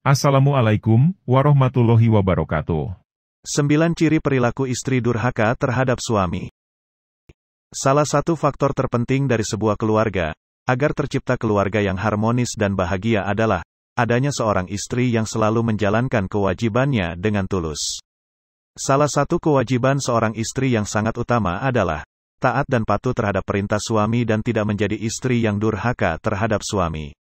Assalamualaikum warahmatullahi wabarakatuh. 9 ciri perilaku istri durhaka terhadap suami. Salah satu faktor terpenting dari sebuah keluarga, agar tercipta keluarga yang harmonis dan bahagia adalah, adanya seorang istri yang selalu menjalankan kewajibannya dengan tulus. Salah satu kewajiban seorang istri yang sangat utama adalah, taat dan patuh terhadap perintah suami dan tidak menjadi istri yang durhaka terhadap suami.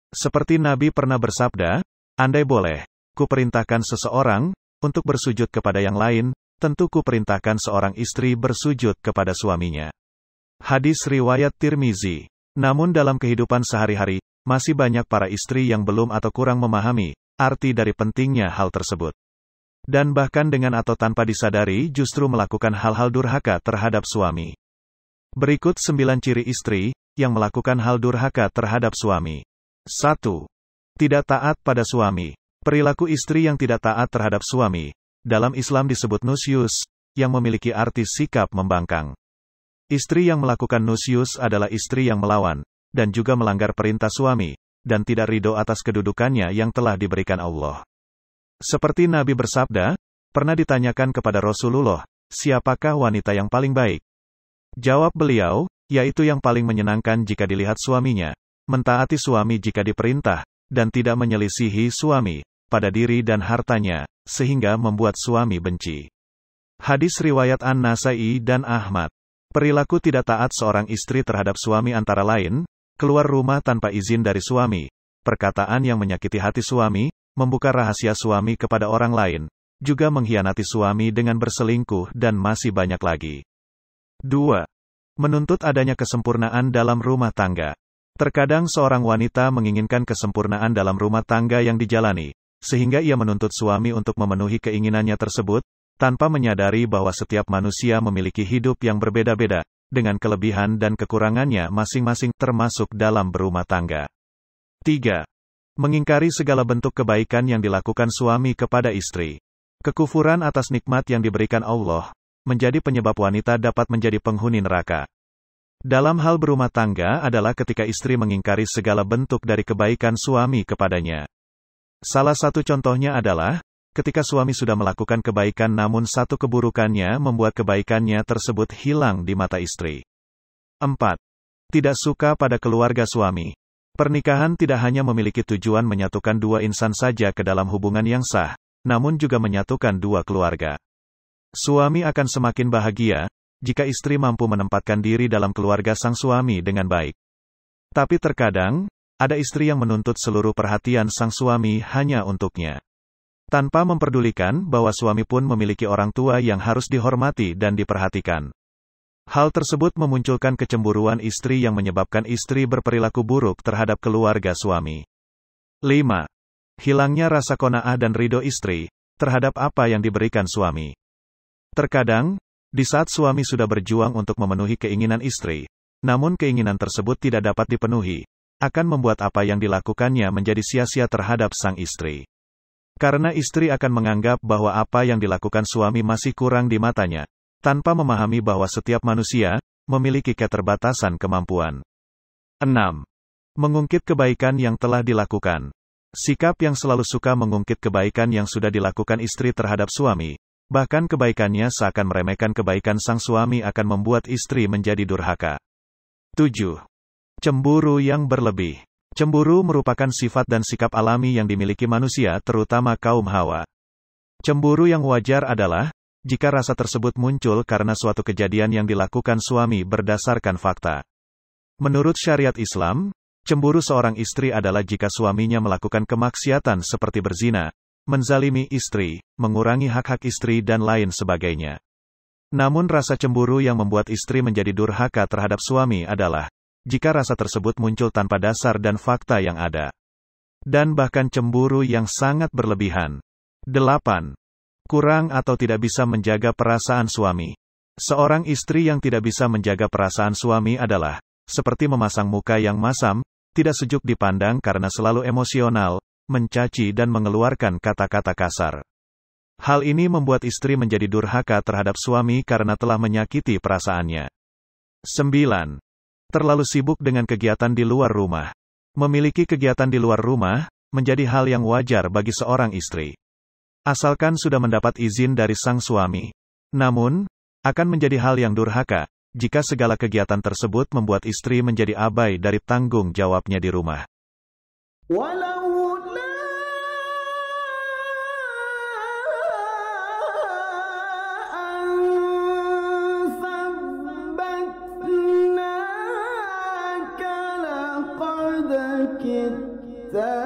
Seperti Nabi pernah bersabda, andai boleh, kuperintahkan seseorang untuk bersujud kepada yang lain, tentu kuperintahkan seorang istri bersujud kepada suaminya. Hadis riwayat Tirmizi. Namun dalam kehidupan sehari-hari, masih banyak para istri yang belum atau kurang memahami arti dari pentingnya hal tersebut. Dan bahkan dengan atau tanpa disadari justru melakukan hal-hal durhaka terhadap suami. Berikut 9 ciri istri yang melakukan hal durhaka terhadap suami. 1. Tidak taat pada suami. Perilaku istri yang tidak taat terhadap suami, dalam Islam disebut nusyus, yang memiliki arti sikap membangkang. Istri yang melakukan nusyus adalah istri yang melawan, dan juga melanggar perintah suami, dan tidak ridho atas kedudukannya yang telah diberikan Allah. Seperti Nabi bersabda, pernah ditanyakan kepada Rasulullah, siapakah wanita yang paling baik? Jawab beliau, yaitu yang paling menyenangkan jika dilihat suaminya, mentaati suami jika diperintah, dan tidak menyelisihi suami pada diri dan hartanya, sehingga membuat suami benci. Hadis riwayat An-Nasai dan Ahmad. Perilaku tidak taat seorang istri terhadap suami antara lain, keluar rumah tanpa izin dari suami, perkataan yang menyakiti hati suami, membuka rahasia suami kepada orang lain, juga mengkhianati suami dengan berselingkuh dan masih banyak lagi. 2. Menuntut adanya kesempurnaan dalam rumah tangga. Terkadang seorang wanita menginginkan kesempurnaan dalam rumah tangga yang dijalani, sehingga ia menuntut suami untuk memenuhi keinginannya tersebut, tanpa menyadari bahwa setiap manusia memiliki hidup yang berbeda-beda, dengan kelebihan dan kekurangannya masing-masing termasuk dalam berumah tangga. 3. Mengingkari segala bentuk kebaikan yang dilakukan suami kepada istri. Kekufuran atas nikmat yang diberikan Allah, menjadi penyebab wanita dapat menjadi penghuni neraka. Dalam hal berumah tangga adalah ketika istri mengingkari segala bentuk dari kebaikan suami kepadanya. Salah satu contohnya adalah, ketika suami sudah melakukan kebaikan namun satu keburukannya membuat kebaikannya tersebut hilang di mata istri. 4. Tidak suka pada keluarga suami. Pernikahan tidak hanya memiliki tujuan menyatukan dua insan saja ke dalam hubungan yang sah, namun juga menyatukan dua keluarga. Suami akan semakin bahagia jika istri mampu menempatkan diri dalam keluarga sang suami dengan baik. Tapi terkadang, ada istri yang menuntut seluruh perhatian sang suami hanya untuknya. Tanpa memperdulikan bahwa suami pun memiliki orang tua yang harus dihormati dan diperhatikan. Hal tersebut memunculkan kecemburuan istri yang menyebabkan istri berperilaku buruk terhadap keluarga suami. 5. Hilangnya rasa qanaah dan ridho istri terhadap apa yang diberikan suami. Terkadang, di saat suami sudah berjuang untuk memenuhi keinginan istri, namun keinginan tersebut tidak dapat dipenuhi, akan membuat apa yang dilakukannya menjadi sia-sia terhadap sang istri. Karena istri akan menganggap bahwa apa yang dilakukan suami masih kurang di matanya, tanpa memahami bahwa setiap manusia memiliki keterbatasan kemampuan. 6. Mengungkit kebaikan yang telah dilakukan. Sikap yang selalu suka mengungkit kebaikan yang sudah dilakukan istri terhadap suami, bahkan kebaikannya seakan meremehkan kebaikan sang suami akan membuat istri menjadi durhaka. 7. Cemburu yang berlebih. Cemburu merupakan sifat dan sikap alami yang dimiliki manusia terutama kaum Hawa. Cemburu yang wajar adalah, jika rasa tersebut muncul karena suatu kejadian yang dilakukan suami berdasarkan fakta. Menurut syariat Islam, cemburu seorang istri adalah jika suaminya melakukan kemaksiatan seperti berzina, menzalimi istri, mengurangi hak-hak istri dan lain sebagainya. Namun rasa cemburu yang membuat istri menjadi durhaka terhadap suami adalah, jika rasa tersebut muncul tanpa dasar dan fakta yang ada. Dan bahkan cemburu yang sangat berlebihan. 8. Kurang atau tidak bisa menjaga perasaan suami. Seorang istri yang tidak bisa menjaga perasaan suami adalah, seperti memasang muka yang masam, tidak sejuk dipandang karena selalu emosional, mencaci dan mengeluarkan kata-kata kasar. Hal ini membuat istri menjadi durhaka terhadap suami karena telah menyakiti perasaannya. 9. Terlalu sibuk dengan kegiatan di luar rumah. Memiliki kegiatan di luar rumah, menjadi hal yang wajar bagi seorang istri. Asalkan sudah mendapat izin dari sang suami. Namun, akan menjadi hal yang durhaka, jika segala kegiatan tersebut membuat istri menjadi abai dari tanggung jawabnya di rumah. كدت